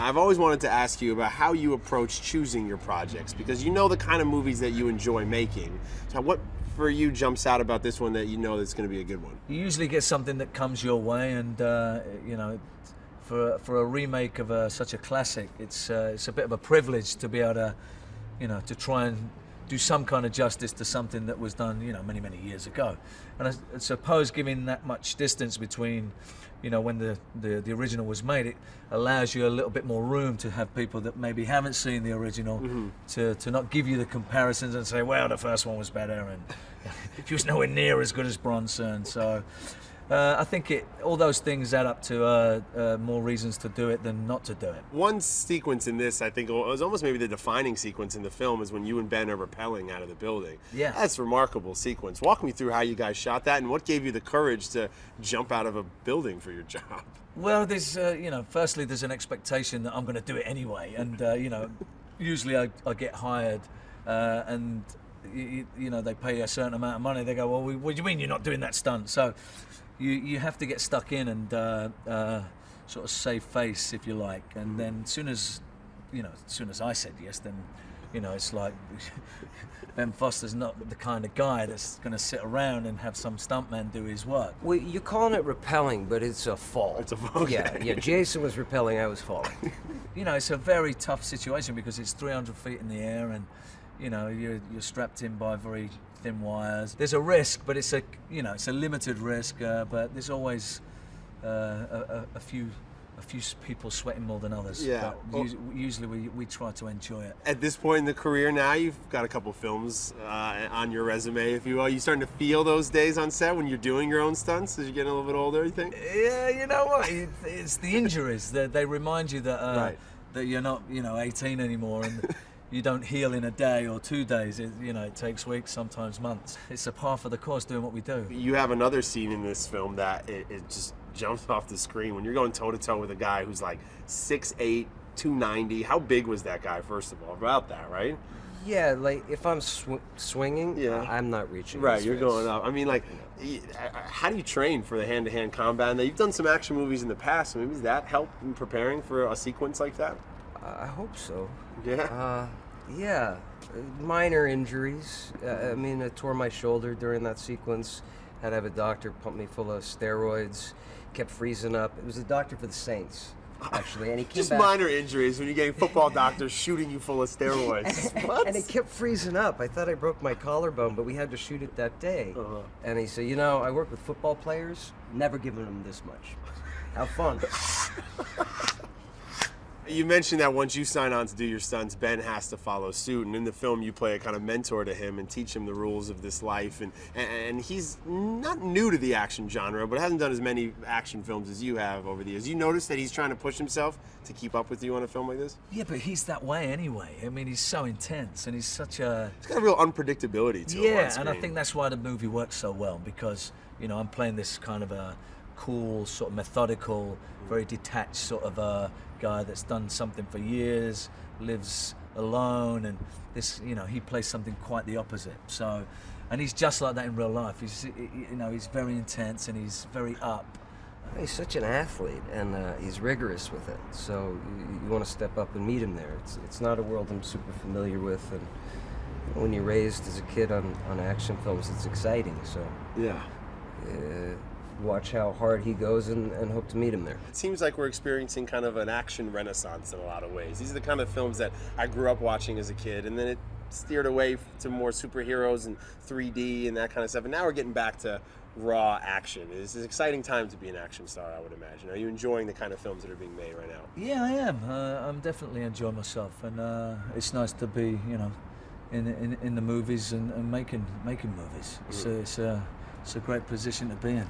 I've always wanted to ask you about how you approach choosing your projects, because you know the kind of movies that you enjoy making. So what for you jumps out about this one that you know that's going to be a good one? You usually get something that comes your way, and you know, for a remake of such a classic, it's a bit of a privilege to be able to, you know, to try and do some kind of justice to something that was done, you know, many, many years ago. And I suppose given that much distance between, you know, when the original was made, it allows you a little bit more room to have people that maybe haven't seen the original to not give you the comparisons and say, well, the first one was better and she was nowhere near as good as Bronson. So I think all those things add up to more reasons to do it than not to do it. One sequence in this, I think, was almost maybe the defining sequence in the film, is when you and Ben are rappelling out of the building. Yeah. That's a remarkable sequence. Walk me through how you guys shot that and what gave you the courage to jump out of a building for your job. Well, there's, you know, firstly, there's an expectation that I'm going to do it anyway. And, you know, usually I get hired and, you know, they pay a certain amount of money. They go, well, what do you mean you're not doing that stunt? So you have to get stuck in and sort of save face, if you like. And then as soon as I said yes, then, you know, it's like Ben Foster's not the kind of guy that's going to sit around and have some stuntman do his work. Well, you're calling it rappelling, but it's a fall. It's a fall. Okay. Yeah, Jason was rappelling, I was falling. You know, it's a very tough situation because it's 300 feet in the air and, you know, you're strapped in by very thin wires. There's a risk, but it's a limited risk. But there's always a few people sweating more than others. Yeah. But usually we try to enjoy it. At this point in the career now, you've got a couple films on your resume, if you will. You starting to feel those days on set when you're doing your own stunts as you're getting a little bit older, you think? Yeah, you know what? It's the injuries. They remind you that Right. that you're not, you know, 18 anymore, and you don't heal in a day or 2 days. You know, it takes weeks, sometimes months. It's a par for the course doing what we do. You have another scene in this film that it just jumps off the screen when you're going toe-to-toe with a guy who's like 6'8", 290. How big was that guy, first of all? About that, right? Yeah, like if I'm swinging, Yeah. I'm not reaching. Right, his you're face. going up. I mean, like, how do you train for the hand-to-hand combat? Now, you've done some action movies in the past, so maybe does that help in preparing for a sequence like that? I hope so. Yeah. Yeah, minor injuries. I mean, I tore my shoulder during that sequence. Had to have a doctor pump me full of steroids. Kept freezing up. It was a doctor for the Saints, actually, and he came Just back. minor injuries when you're getting football doctors shooting you full of steroids. What? And it kept freezing up. I thought I broke my collarbone, but we had to shoot it that day. And he said, you know, I work with football players, never given them this much. Have fun. You mentioned that once you sign on to do your stunts, Ben has to follow suit, and in the film you play a kind of mentor to him and teach him the rules of this life, and he's not new to the action genre, but hasn't done as many action films as you have over the years. You notice that he's trying to push himself to keep up with you on a film like this? Yeah, but he's that way anyway. I mean, he's so intense, and he's such a... He's got a real unpredictability to him on Yeah, screen. and I think that's why the movie works so well, because, you know, I'm playing this kind of a cool, sort of methodical, very detached sort of a guy that's done something for years, lives alone, and this, you know, he plays something quite the opposite. So, and he's just like that in real life. He's, you know, he's very intense and he's very up. He's such an athlete, and he's rigorous with it. So you want to step up and meet him there. It's not a world I'm super familiar with, and when you're raised as a kid on action films, it's exciting. So Yeah. Watch how hard he goes and hope to meet him there. It seems like we're experiencing kind of an action renaissance in a lot of ways. These are the kind of films that I grew up watching as a kid, and then it steered away to more superheroes and 3D and that kind of stuff. And now we're getting back to raw action. It's an exciting time to be an action star, I would imagine. Are you enjoying the kind of films that are being made right now? Yeah, I am. I'm definitely enjoying myself, and it's nice to be, you know, in the movies and making movies. It's a great position to be in.